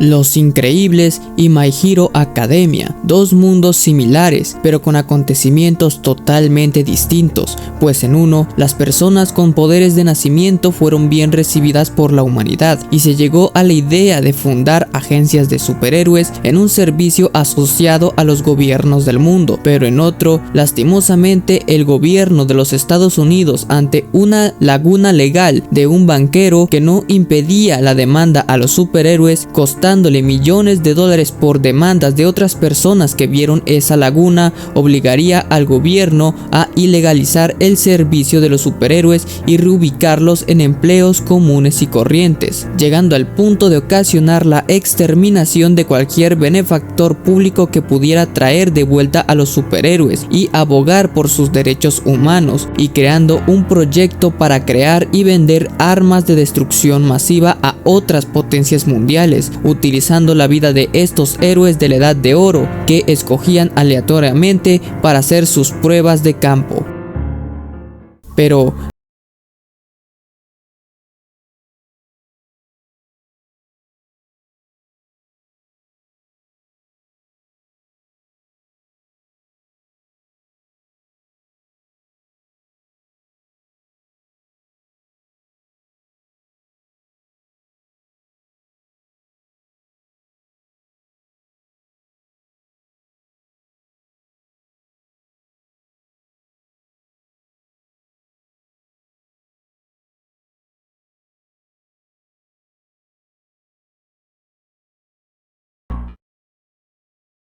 Los Increíbles y My Hero Academia, dos mundos similares, pero con acontecimientos totalmente distintos, pues en uno, las personas con poderes de nacimiento fueron bien recibidas por la humanidad y se llegó a la idea de fundar agencias de superhéroes en un servicio asociado a los gobiernos del mundo, pero en otro, lastimosamente, el gobierno de los Estados Unidos, ante una laguna legal de un banquero que no impedía la demanda a los superhéroes, costándole millones de dólares por demandas de otras personas que vieron esa laguna, obligaría al gobierno a ilegalizar el servicio de los superhéroes y reubicarlos en empleos comunes y corrientes, llegando al punto de ocasionar la exterminación de cualquier benefactor público que pudiera traer de vuelta a los superhéroes y abogar por sus derechos humanos, y creando un proyecto para crear y vender armas de destrucción masiva a otras potencias mundiales, utilizando la vida de estos héroes de la Edad de Oro que escogían aleatoriamente para hacer sus pruebas de campo. Pero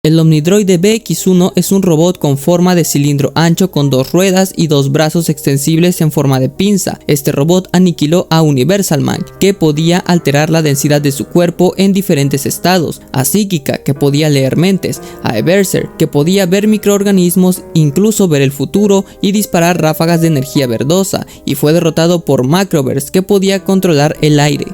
el Omnidroide BX-1 es un robot con forma de cilindro ancho con dos ruedas y dos brazos extensibles en forma de pinza. Este robot aniquiló a Universal Man, que podía alterar la densidad de su cuerpo en diferentes estados, a Psíquica, que podía leer mentes, a Everser, que podía ver microorganismos, incluso ver el futuro y disparar ráfagas de energía verdosa, y fue derrotado por Macroverse, que podía controlar el aire.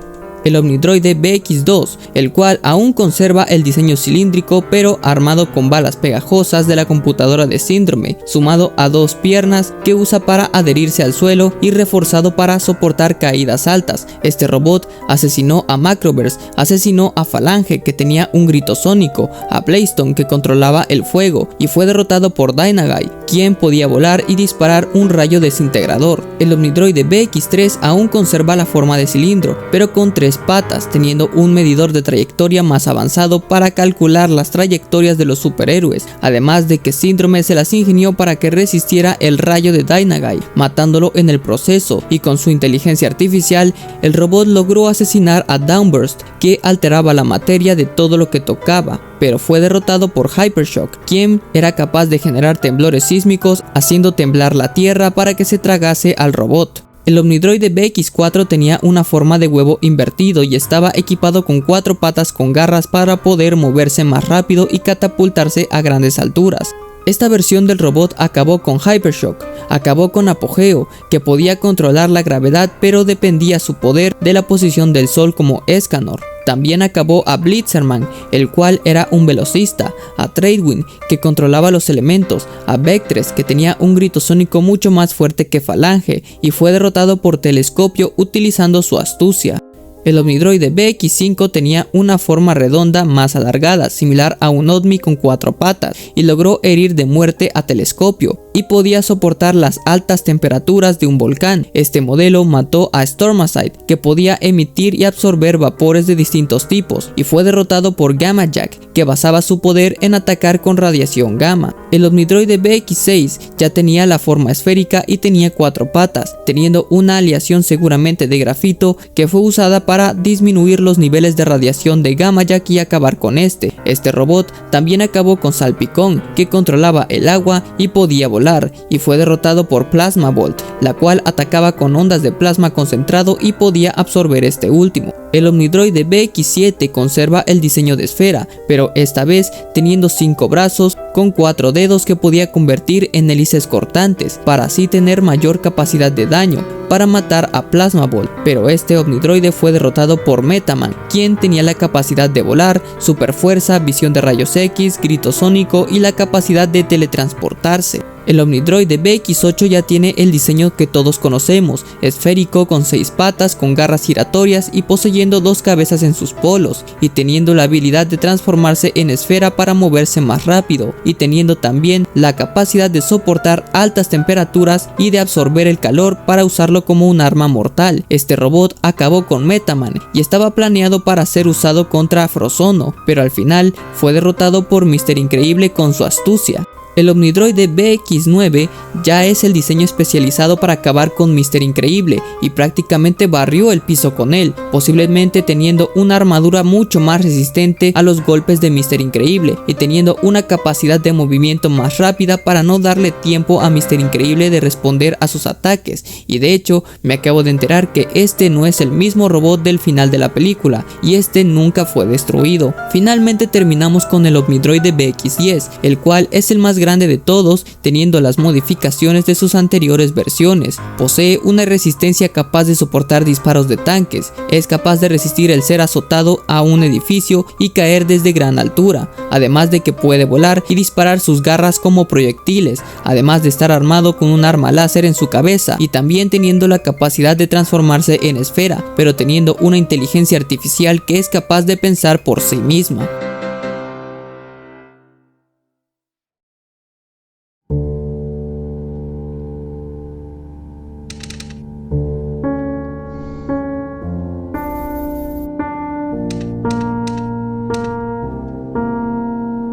El Omnidroide BX-2, el cual aún conserva el diseño cilíndrico pero armado con balas pegajosas de la computadora de Síndrome, sumado a dos piernas que usa para adherirse al suelo y reforzado para soportar caídas altas. Este robot asesinó a Macroverse, asesinó a Falange, que tenía un grito sónico, a Playstone, que controlaba el fuego, y fue derrotado por Dynaguy, quien podía volar y disparar un rayo desintegrador. El Omnidroide BX-3 aún conserva la forma de cilindro, pero con tres patas, teniendo un medidor de trayectoria más avanzado para calcular las trayectorias de los superhéroes, además de que Síndrome se las ingenió para que resistiera el rayo de Dynaguy, matándolo en el proceso, y con su inteligencia artificial, el robot logró asesinar a Downburst, que alteraba la materia de todo lo que tocaba, pero fue derrotado por Hypershock, quien era capaz de generar temblores sísmicos, haciendo temblar la tierra para que se tragase al robot. El Omnidroide BX-4 tenía una forma de huevo invertido y estaba equipado con 4 patas con garras para poder moverse más rápido y catapultarse a grandes alturas. Esta versión del robot acabó con Hypershock, acabó con Apogeo, que podía controlar la gravedad pero dependía su poder de la posición del sol como Escanor. También acabó a Blitzerman, el cual era un velocista, a Tradewind, que controlaba los elementos, a Vectres, que tenía un grito sónico mucho más fuerte que Falange, y fue derrotado por Telescopio utilizando su astucia. El Omnidroide BX-5 tenía una forma redonda más alargada, similar a un Omni con 4 patas, y logró herir de muerte a Telescopio, y podía soportar las altas temperaturas de un volcán. Este modelo mató a Stormacide, que podía emitir y absorber vapores de distintos tipos, y fue derrotado por Gamma Jack, que basaba su poder en atacar con radiación gamma. El Omnidroide BX-6 ya tenía la forma esférica y tenía 4 patas, teniendo una aleación seguramente de grafito que fue usada para disminuir los niveles de radiación de Gamma Jack y acabar con este. Este robot también acabó con Salpicón, que controlaba el agua y podía volar, y fue derrotado por Plasma Bolt, la cual atacaba con ondas de plasma concentrado y podía absorber este último. El Omnidroide BX-7 conserva el diseño de esfera, pero esta vez teniendo 5 brazos con 4 dedos que podía convertir en hélices cortantes, para así tener mayor capacidad de daño para matar a Plasma Bolt, pero este Omnidroide fue derrotado por Metaman, quien tenía la capacidad de volar, super fuerza, visión de rayos X, grito sónico y la capacidad de teletransportarse. El Omnidroide BX8 ya tiene el diseño que todos conocemos, esférico con 6 patas, con garras giratorias y poseyendo 2 cabezas en sus polos, y teniendo la habilidad de transformarse en esfera para moverse más rápido, y teniendo también la capacidad de soportar altas temperaturas y de absorber el calor para usarlo como un arma mortal. Este robot acabó con Metaman y estaba planeado para ser usado contra Frozono, pero al final fue derrotado por Mr. Increíble con su astucia. El Omnidroide BX9 ya es el diseño especializado para acabar con Mr. Increíble y prácticamente barrió el piso con él, posiblemente teniendo una armadura mucho más resistente a los golpes de Mr. Increíble y teniendo una capacidad de movimiento más rápida para no darle tiempo a Mr. Increíble de responder a sus ataques. Y de hecho me acabo de enterar que este no es el mismo robot del final de la película y este nunca fue destruido. Finalmente terminamos con el Omnidroide BX10, el cual es el más grande de todos, teniendo las modificaciones de sus anteriores versiones. Posee una resistencia capaz de soportar disparos de tanques, es capaz de resistir el ser azotado a un edificio y caer desde gran altura, además de que puede volar y disparar sus garras como proyectiles, además de estar armado con un arma láser en su cabeza y también teniendo la capacidad de transformarse en esfera, pero teniendo una inteligencia artificial que es capaz de pensar por sí misma.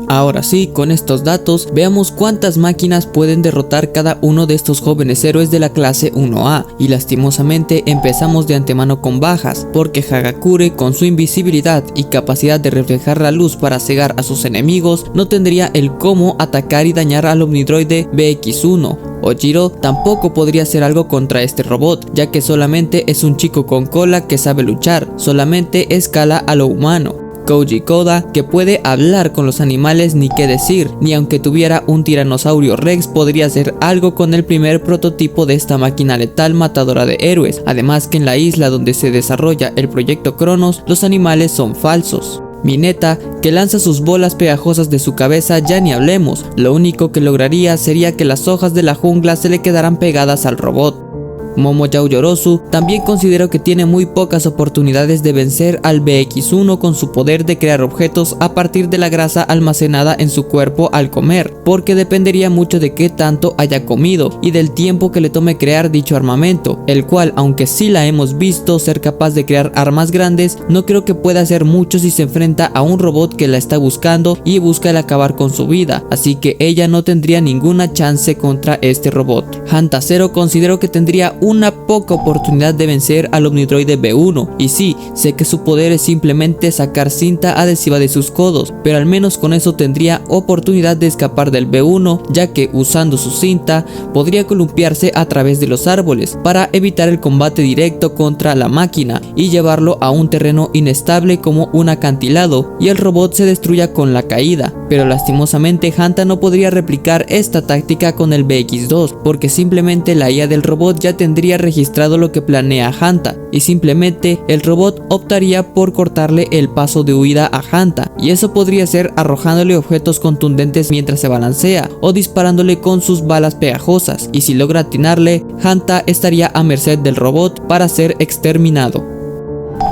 Ahora sí, con estos datos, veamos cuántas máquinas pueden derrotar cada uno de estos jóvenes héroes de la clase 1A, y lastimosamente empezamos de antemano con bajas, porque Hagakure, con su invisibilidad y capacidad de reflejar la luz para cegar a sus enemigos, no tendría el cómo atacar y dañar al Omnidroide BX1. Ojiro tampoco podría hacer algo contra este robot, ya que solamente es un chico con cola que sabe luchar, solamente escala a lo humano. Koji Koda, que puede hablar con los animales, ni qué decir, ni aunque tuviera un tiranosaurio rex podría hacer algo con el primer prototipo de esta máquina letal matadora de héroes, además que en la isla donde se desarrolla el proyecto Cronos, los animales son falsos. Mineta, que lanza sus bolas pegajosas de su cabeza, ya ni hablemos, lo único que lograría sería que las hojas de la jungla se le quedaran pegadas al robot. Momo Yaoyorozu también considero que tiene muy pocas oportunidades de vencer al BX1 con su poder de crear objetos a partir de la grasa almacenada en su cuerpo al comer, porque dependería mucho de qué tanto haya comido y del tiempo que le tome crear dicho armamento, el cual, aunque sí la hemos visto ser capaz de crear armas grandes, no creo que pueda hacer mucho si se enfrenta a un robot que la está buscando y busca el acabar con su vida, así que ella no tendría ninguna chance contra este robot. Hanta Zero considero que tendría una poca oportunidad de vencer al Omnidroide B1, y sí, sé que su poder es simplemente sacar cinta adhesiva de sus codos, pero al menos con eso tendría oportunidad de escapar del B1, ya que usando su cinta podría columpiarse a través de los árboles para evitar el combate directo contra la máquina y llevarlo a un terreno inestable como un acantilado y el robot se destruya con la caída, pero lastimosamente Hanta no podría replicar esta táctica con el BX2 porque simplemente la IA del robot ya tendría registrado lo que planea Hanta y simplemente el robot optaría por cortarle el paso de huida a Hanta, y eso podría ser arrojándole objetos contundentes mientras se balancea o disparándole con sus balas pegajosas, y si logra atinarle, Hanta estaría a merced del robot para ser exterminado.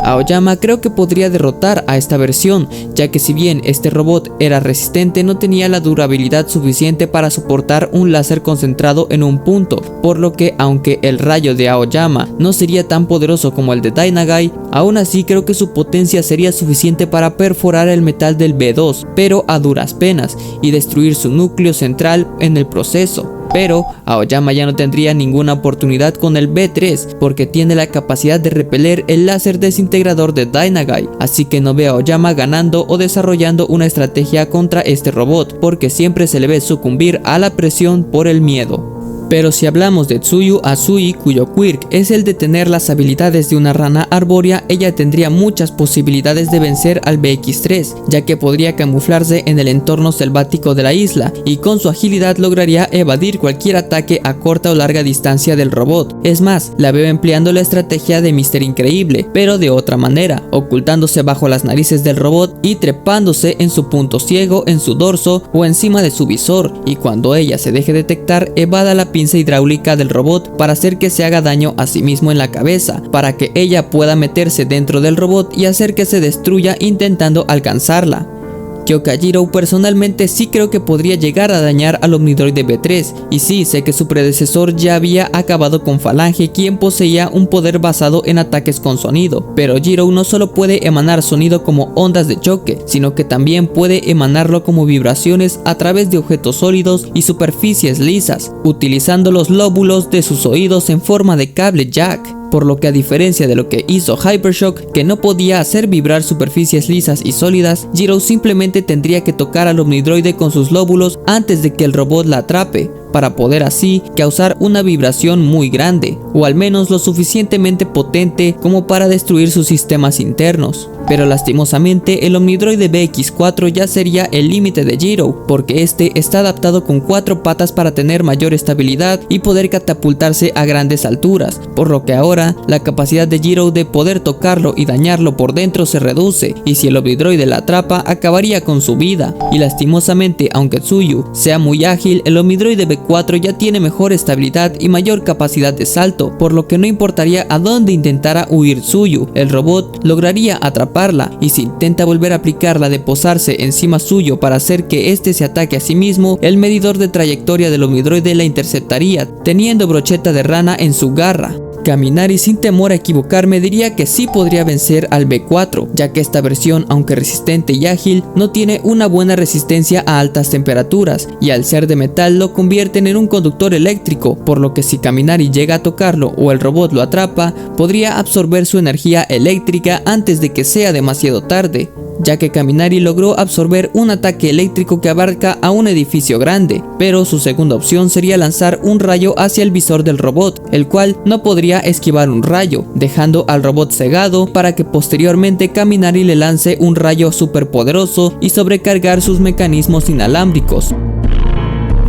Aoyama creo que podría derrotar a esta versión, ya que si bien este robot era resistente, no tenía la durabilidad suficiente para soportar un láser concentrado en un punto, por lo que aunque el rayo de Aoyama no sería tan poderoso como el de Dynagai, aún así creo que su potencia sería suficiente para perforar el metal del B2, pero a duras penas, y destruir su núcleo central en el proceso. Pero Aoyama ya no tendría ninguna oportunidad con el B3 porque tiene la capacidad de repeler el láser desintegrador de Dynagai, así que no veo a Aoyama ganando o desarrollando una estrategia contra este robot porque siempre se le ve sucumbir a la presión por el miedo. Pero si hablamos de Tsuyu Azui, cuyo quirk es el de tener las habilidades de una rana arbórea, ella tendría muchas posibilidades de vencer al BX3, ya que podría camuflarse en el entorno selvático de la isla, y con su agilidad lograría evadir cualquier ataque a corta o larga distancia del robot. Es más, la veo empleando la estrategia de Mr. Increíble, pero de otra manera, ocultándose bajo las narices del robot y trepándose en su punto ciego, en su dorso o encima de su visor, y cuando ella se deje detectar, evada la pinza hidráulica del robot para hacer que se haga daño a sí mismo en la cabeza, para que ella pueda meterse dentro del robot y hacer que se destruya intentando alcanzarla. Kyokajiro personalmente sí creo que podría llegar a dañar al Omnidroide B3, y sí sé que su predecesor ya había acabado con Falange, quien poseía un poder basado en ataques con sonido, pero Jiro no solo puede emanar sonido como ondas de choque, sino que también puede emanarlo como vibraciones a través de objetos sólidos y superficies lisas, utilizando los lóbulos de sus oídos en forma de cable jack. Por lo que, a diferencia de lo que hizo Hypershock, que no podía hacer vibrar superficies lisas y sólidas, Jiro simplemente tendría que tocar al Omnidroide con sus lóbulos antes de que el robot la atrape, para poder así causar una vibración muy grande, o al menos lo suficientemente potente como para destruir sus sistemas internos. Pero lastimosamente el Omnidroide BX4 ya sería el límite de Jiro, porque este está adaptado con 4 patas para tener mayor estabilidad y poder catapultarse a grandes alturas, por lo que ahora la capacidad de Jiro de poder tocarlo y dañarlo por dentro se reduce, y si el Omnidroide la atrapa acabaría con su vida. Y lastimosamente, aunque Tsuyu sea muy ágil, el Omnidroide B4 ya tiene mejor estabilidad y mayor capacidad de salto, por lo que no importaría a dónde intentara huir Tsuyu, el robot lograría atraparla, y si intenta volver a aplicar la de posarse encima suyo para hacer que este se ataque a sí mismo, el medidor de trayectoria del Omnidroide la interceptaría, teniendo brocheta de rana en su garra. Kaminari, sin temor a equivocarme, diría que sí podría vencer al B4, ya que esta versión, aunque resistente y ágil, no tiene una buena resistencia a altas temperaturas, y al ser de metal lo convierten en un conductor eléctrico, por lo que si Kaminari llega a tocarlo o el robot lo atrapa, podría absorber su energía eléctrica antes de que sea demasiado tarde, ya que Kaminari logró absorber un ataque eléctrico que abarca a un edificio grande, pero su segunda opción sería lanzar un rayo hacia el visor del robot, el cual no podría esquivar un rayo, dejando al robot cegado para que posteriormente Kaminari le lance un rayo superpoderoso y sobrecargar sus mecanismos inalámbricos.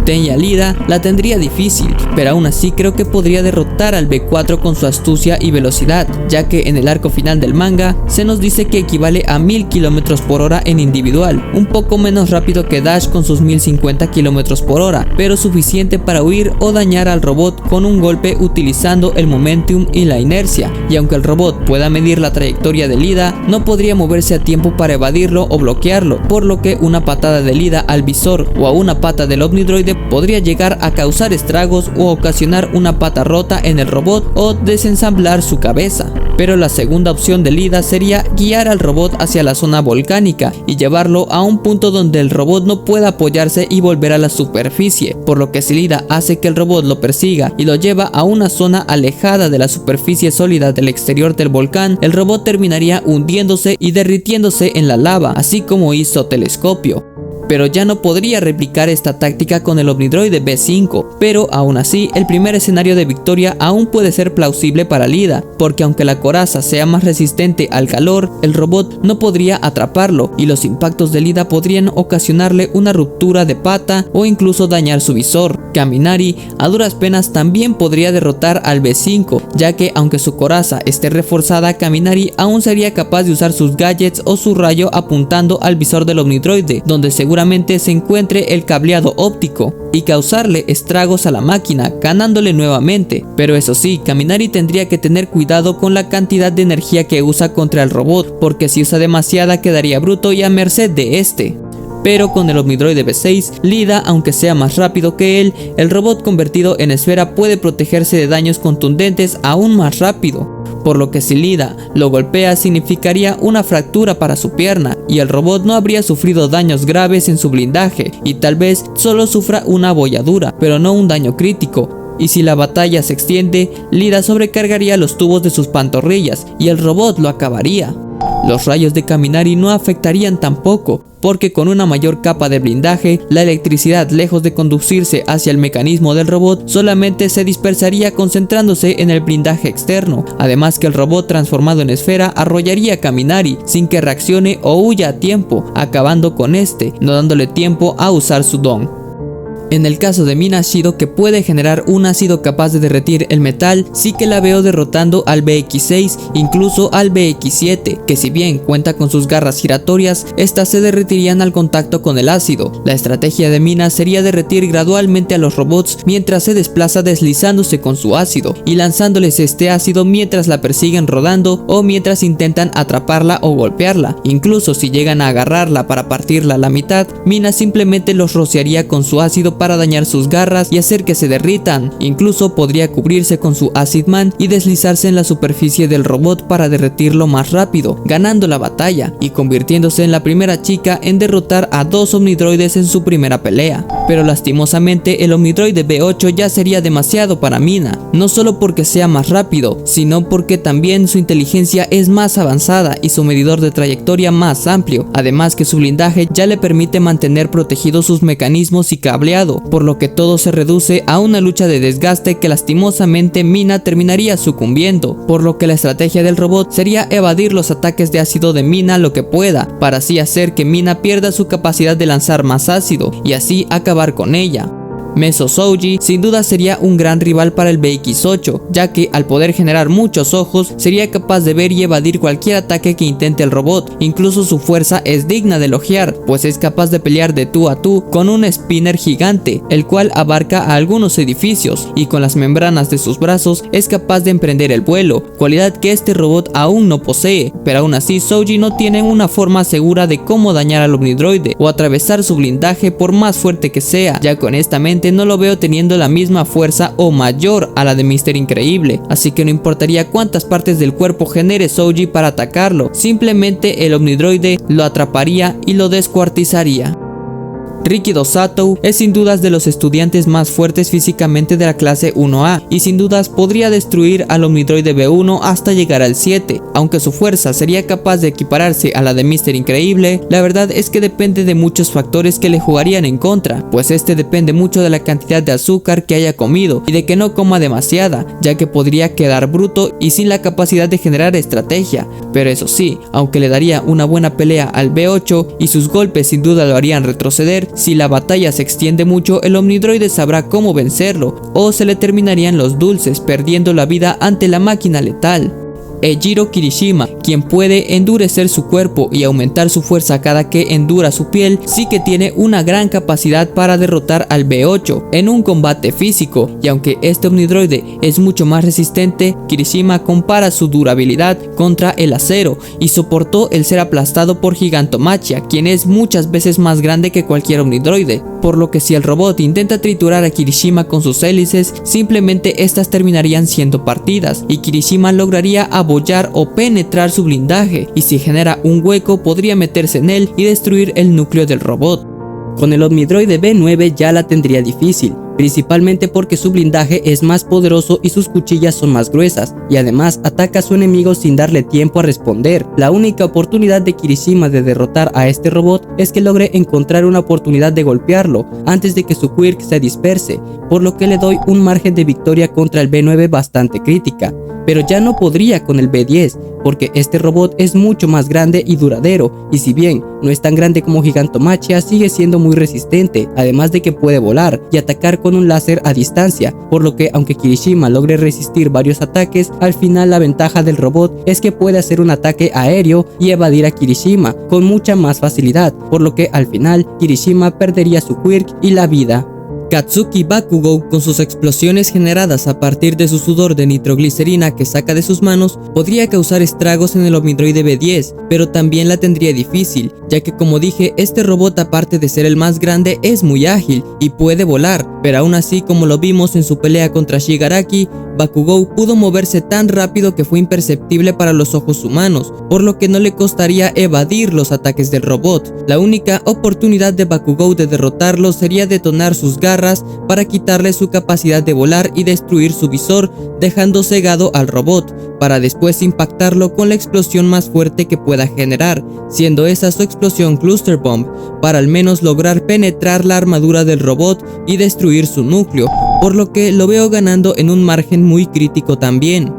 Tenya Lida la tendría difícil, pero aún así creo que podría derrotar al B4 con su astucia y velocidad, ya que en el arco final del manga se nos dice que equivale a 1000 km/h en individual, un poco menos rápido que Dash con sus 1050 km/h, pero suficiente para huir o dañar al robot con un golpe utilizando el momentum y la inercia, y aunque el robot pueda medir la trayectoria de Lida, no podría moverse a tiempo para evadirlo o bloquearlo, por lo que una patada de Lida al visor o a una pata del Omnidroide podría llegar a causar estragos o ocasionar una pata rota en el robot o desensamblar su cabeza. Pero la segunda opción de Lida sería guiar al robot hacia la zona volcánica y llevarlo a un punto donde el robot no pueda apoyarse y volver a la superficie, por lo que si Lida hace que el robot lo persiga y lo lleva a una zona alejada de la superficie sólida del exterior del volcán, el robot terminaría hundiéndose y derritiéndose en la lava, así como hizo Telescopio. Pero ya no podría replicar esta táctica con el Omnidroide B5, pero aún así el primer escenario de victoria aún puede ser plausible para Lida, porque aunque la coraza sea más resistente al calor, el robot no podría atraparlo y los impactos de Lida podrían ocasionarle una ruptura de pata o incluso dañar su visor. Kaminari a duras penas también podría derrotar al B5, ya que aunque su coraza esté reforzada, Kaminari aún sería capaz de usar sus gadgets o su rayo apuntando al visor del Omnidroide, donde seguramente se encuentre el cableado óptico, y causarle estragos a la máquina, ganándole nuevamente. Pero eso sí, Kaminari tendría que tener cuidado con la cantidad de energía que usa contra el robot, porque si usa demasiada quedaría bruto y a merced de este. Pero con el Omnidroide B6, Lida, aunque sea más rápido que él, el robot convertido en esfera puede protegerse de daños contundentes aún más rápido, por lo que si Lida lo golpea significaría una fractura para su pierna y el robot no habría sufrido daños graves en su blindaje y tal vez solo sufra una abolladura, pero no un daño crítico. Y si la batalla se extiende, Lida sobrecargaría los tubos de sus pantorrillas y el robot lo acabaría. Los rayos de Kaminari no afectarían tampoco, porque con una mayor capa de blindaje, la electricidad, lejos de conducirse hacia el mecanismo del robot, solamente se dispersaría concentrándose en el blindaje externo. Además que el robot transformado en esfera arrollaría a Kaminari sin que reaccione o huya a tiempo, acabando con este, no dándole tiempo a usar su don. En el caso de Mina Shido, que puede generar un ácido capaz de derretir el metal, sí que la veo derrotando al BX6, incluso al BX7, que si bien cuenta con sus garras giratorias, estas se derretirían al contacto con el ácido. La estrategia de Mina sería derretir gradualmente a los robots mientras se desplaza deslizándose con su ácido y lanzándoles este ácido mientras la persiguen rodando o mientras intentan atraparla o golpearla. Incluso si llegan a agarrarla para partirla a la mitad, Mina simplemente los rociaría con su ácido para dañar sus garras y hacer que se derritan. Incluso podría cubrirse con su Acid Man y deslizarse en la superficie del robot para derretirlo más rápido, ganando la batalla y convirtiéndose en la primera chica en derrotar a 2 omnidroides en su primera pelea. Pero lastimosamente el omnidroide B8 ya sería demasiado para Mina, no solo porque sea más rápido, sino porque también su inteligencia es más avanzada y su medidor de trayectoria más amplio, además que su blindaje ya le permite mantener protegidos sus mecanismos y cableado, por lo que todo se reduce a una lucha de desgaste que lastimosamente Mina terminaría sucumbiendo, por lo que la estrategia del robot sería evadir los ataques de ácido de Mina lo que pueda, para así hacer que Mina pierda su capacidad de lanzar más ácido y así acabar con ella. Meso Souji sin duda sería un gran rival para el BX8, ya que al poder generar muchos ojos sería capaz de ver y evadir cualquier ataque que intente el robot. Incluso su fuerza es digna de elogiar, pues es capaz de pelear de tú a tú con un spinner gigante, el cual abarca a algunos edificios, y con las membranas de sus brazos es capaz de emprender el vuelo, cualidad que este robot aún no posee. Pero aún así Souji no tiene una forma segura de cómo dañar al omnidroide o atravesar su blindaje por más fuerte que sea, ya que honestamente no lo veo teniendo la misma fuerza o mayor a la de Mr. Increíble, así que no importaría cuántas partes del cuerpo genere Souji para atacarlo, simplemente el omnidroide lo atraparía y lo descuartizaría. Rikido Satou es sin dudas de los estudiantes más fuertes físicamente de la clase 1A y sin dudas podría destruir al omnidroide B1 hasta llegar al 7. Aunque su fuerza sería capaz de equipararse a la de Mr. Increíble, la verdad es que depende de muchos factores que le jugarían en contra, pues este depende mucho de la cantidad de azúcar que haya comido y de que no coma demasiada, ya que podría quedar bruto y sin la capacidad de generar estrategia. Pero eso sí, aunque le daría una buena pelea al B8 y sus golpes sin duda lo harían retroceder, si la batalla se extiende mucho, el omnidroide sabrá cómo vencerlo, o se le terminarían los dulces, perdiendo la vida ante la máquina letal. Ejiro Kirishima, quien puede endurecer su cuerpo y aumentar su fuerza cada que endura su piel, sí que tiene una gran capacidad para derrotar al B8 en un combate físico, y aunque este omnidroide es mucho más resistente, Kirishima compara su durabilidad contra el acero y soportó el ser aplastado por Gigantomachia, quien es muchas veces más grande que cualquier omnidroide, por lo que si el robot intenta triturar a Kirishima con sus hélices, simplemente estas terminarían siendo partidas y Kirishima lograría abollar o penetrar su blindaje, y si genera un hueco podría meterse en él y destruir el núcleo del robot. Con el omnidroide B9 ya la tendría difícil, principalmente porque su blindaje es más poderoso y sus cuchillas son más gruesas, y además ataca a su enemigo sin darle tiempo a responder. La única oportunidad de Kirishima de derrotar a este robot es que logre encontrar una oportunidad de golpearlo antes de que su quirk se disperse, por lo que le doy un margen de victoria contra el B9 bastante crítica. Pero ya no podría con el B10, porque este robot es mucho más grande y duradero, y si bien no es tan grande como Gigantomachia, sigue siendo muy resistente, además de que puede volar y atacar con un láser a distancia, por lo que aunque Kirishima logre resistir varios ataques, al final la ventaja del robot es que puede hacer un ataque aéreo y evadir a Kirishima con mucha más facilidad, por lo que al final Kirishima perdería su quirk y la vida. Katsuki Bakugou, con sus explosiones generadas a partir de su sudor de nitroglicerina que saca de sus manos, podría causar estragos en el omnidroide B10, pero también la tendría difícil, ya que como dije, este robot aparte de ser el más grande es muy ágil y puede volar, pero aún así, como lo vimos en su pelea contra Shigaraki, Bakugou pudo moverse tan rápido que fue imperceptible para los ojos humanos, por lo que no le costaría evadir los ataques del robot. La única oportunidad de Bakugou de derrotarlo sería detonar sus garras para quitarle su capacidad de volar y destruir su visor, dejando cegado al robot, para después impactarlo con la explosión más fuerte que pueda generar, siendo esa su explosión Cluster Bomb, para al menos lograr penetrar la armadura del robot y destruir su núcleo, por lo que lo veo ganando en un margen muy crítico también.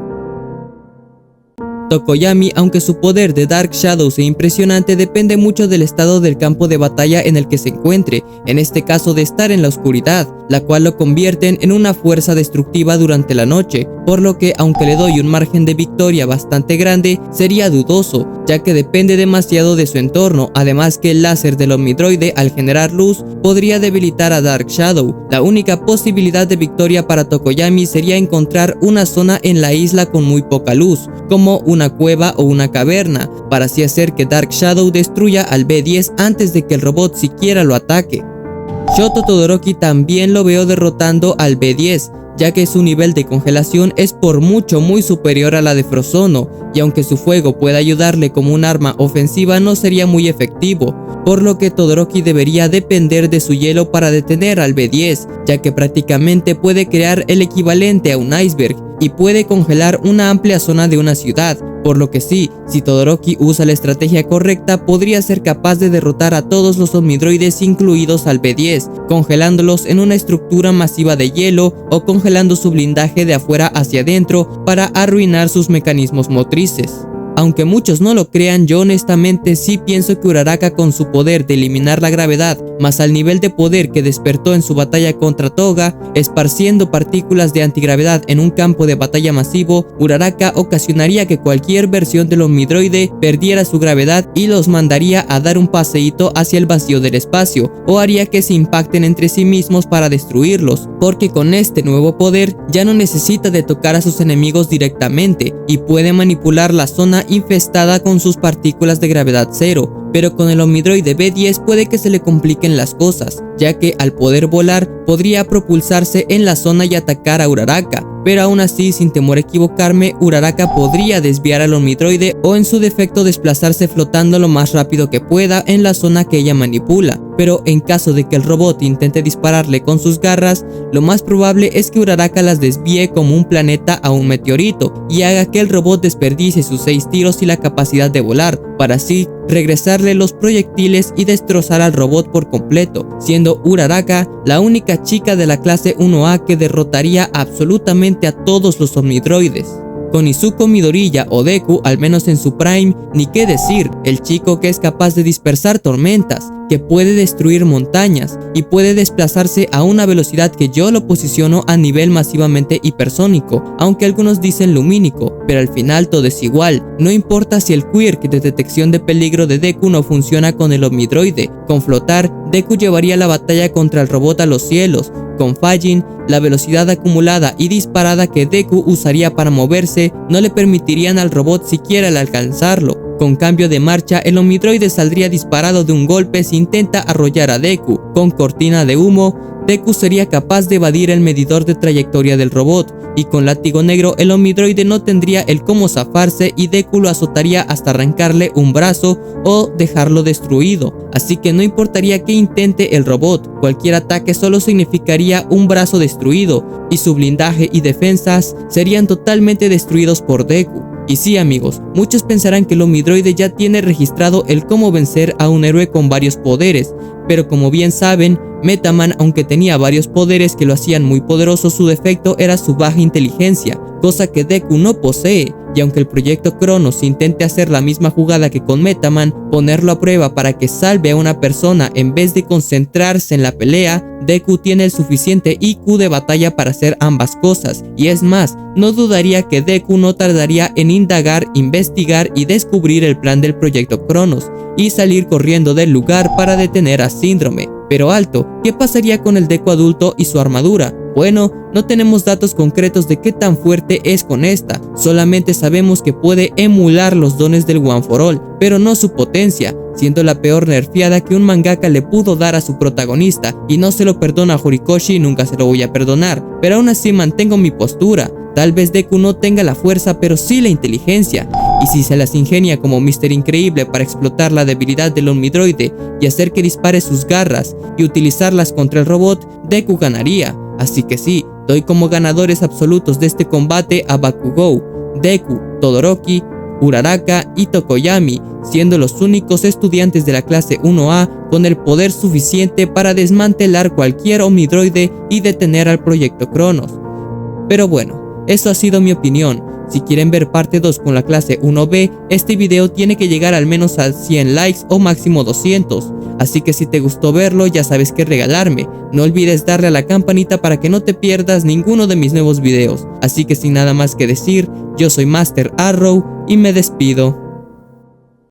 Tokoyami, aunque su poder de Dark Shadow sea impresionante, depende mucho del estado del campo de batalla en el que se encuentre, en este caso de estar en la oscuridad, la cual lo convierten en una fuerza destructiva durante la noche, por lo que aunque le doy un margen de victoria bastante grande, sería dudoso, ya que depende demasiado de su entorno, además que el láser del Omnidroide al generar luz podría debilitar a Dark Shadow. La única posibilidad de victoria para Tokoyami sería encontrar una zona en la isla con muy poca luz, como una cueva o una caverna, para así hacer que Dark Shadow destruya al B10 antes de que el robot siquiera lo ataque. Shoto Todoroki también lo veo derrotando al B10, ya que su nivel de congelación es por mucho muy superior a la de Frozono, y aunque su fuego pueda ayudarle como un arma ofensiva, no sería muy efectivo, por lo que Todoroki debería depender de su hielo para detener al B10, ya que prácticamente puede crear el equivalente a un iceberg y puede congelar una amplia zona de una ciudad, por lo que sí, si Todoroki usa la estrategia correcta, podría ser capaz de derrotar a todos los Omnidroides incluidos al B10, congelándolos en una estructura masiva de hielo o congelando su blindaje de afuera hacia adentro para arruinar sus mecanismos motrices. Aunque muchos no lo crean, yo honestamente sí pienso que Uraraka, con su poder de eliminar la gravedad, más al nivel de poder que despertó en su batalla contra Toga, esparciendo partículas de antigravedad en un campo de batalla masivo, Uraraka ocasionaría que cualquier versión del Omnidroide perdiera su gravedad y los mandaría a dar un paseíto hacia el vacío del espacio, o haría que se impacten entre sí mismos para destruirlos, porque con este nuevo poder ya no necesita de tocar a sus enemigos directamente y puede manipular la zona infestada con sus partículas de gravedad cero. Pero con el Omnidroide B10 puede que se le compliquen las cosas, ya que al poder volar podría propulsarse en la zona y atacar a Uraraka, pero aún así, sin temor a equivocarme, Uraraka podría desviar al Omnidroide o en su defecto desplazarse flotando lo más rápido que pueda en la zona que ella manipula. Pero en caso de que el robot intente dispararle con sus garras, lo más probable es que Uraraka las desvíe como un planeta a un meteorito y haga que el robot desperdicie sus 6 tiros y la capacidad de volar, para así regresarle los proyectiles y destrozar al robot por completo, siendo Uraraka la única chica de la clase 1A que derrotaría absolutamente a todos los Omnidroides. Con Izuku Midoriya o Deku, al menos en su prime, ni qué decir, el chico que es capaz de dispersar tormentas, que puede destruir montañas y puede desplazarse a una velocidad que yo lo posiciono a nivel masivamente hipersónico, aunque algunos dicen lumínico, pero al final todo es igual. No importa si el quirk de detección de peligro de Deku no funciona con el Omnidroide, con flotar, Deku llevaría la batalla contra el robot a los cielos. Con Fajin, la velocidad acumulada y disparada que Deku usaría para moverse no le permitirían al robot siquiera el alcanzarlo. Con cambio de marcha, el Omnidroide saldría disparado de un golpe si intenta arrollar a Deku. Con cortina de humo, Deku sería capaz de evadir el medidor de trayectoria del robot, y con látigo negro el Omnidroide no tendría el cómo zafarse y Deku lo azotaría hasta arrancarle un brazo o dejarlo destruido. Así que no importaría qué intente el robot, cualquier ataque solo significaría un brazo destruido, y su blindaje y defensas serían totalmente destruidos por Deku. Y sí, amigos, muchos pensarán que el Omnidroide ya tiene registrado el cómo vencer a un héroe con varios poderes, pero como bien saben, Metaman, aunque tenía varios poderes que lo hacían muy poderoso, su defecto era su baja inteligencia, cosa que Deku no posee, y aunque el proyecto Cronos intente hacer la misma jugada que con Metaman, ponerlo a prueba para que salve a una persona en vez de concentrarse en la pelea, Deku tiene el suficiente IQ de batalla para hacer ambas cosas, y es más, no dudaría que Deku no tardaría en indagar, investigar y descubrir el plan del proyecto Cronos, y salir corriendo del lugar para detener a Síndrome. Pero alto, ¿qué pasaría con el Deku adulto y su armadura? Bueno, no tenemos datos concretos de qué tan fuerte es con esta, solamente sabemos que puede emular los dones del One for All, pero no su potencia, siendo la peor nerfeada que un mangaka le pudo dar a su protagonista, y no se lo perdona a Horikoshi y nunca se lo voy a perdonar, pero aún así mantengo mi postura. Tal vez Deku no tenga la fuerza pero sí la inteligencia, y si se las ingenia como Mr. Increíble para explotar la debilidad del Omnidroide y hacer que dispare sus garras y utilizarlas contra el robot, Deku ganaría. Así que sí, doy como ganadores absolutos de este combate a Bakugou, Deku, Todoroki, Uraraka y Tokoyami, siendo los únicos estudiantes de la clase 1A con el poder suficiente para desmantelar cualquier Omnidroide y detener al Proyecto Cronos. Pero bueno, eso ha sido mi opinión. Si quieren ver parte 2 con la clase 1B, este video tiene que llegar al menos a 100 likes o máximo 200. Así que si te gustó verlo, ya sabes qué regalarme. No olvides darle a la campanita para que no te pierdas ninguno de mis nuevos videos. Así que sin nada más que decir, yo soy Master Arrow y me despido.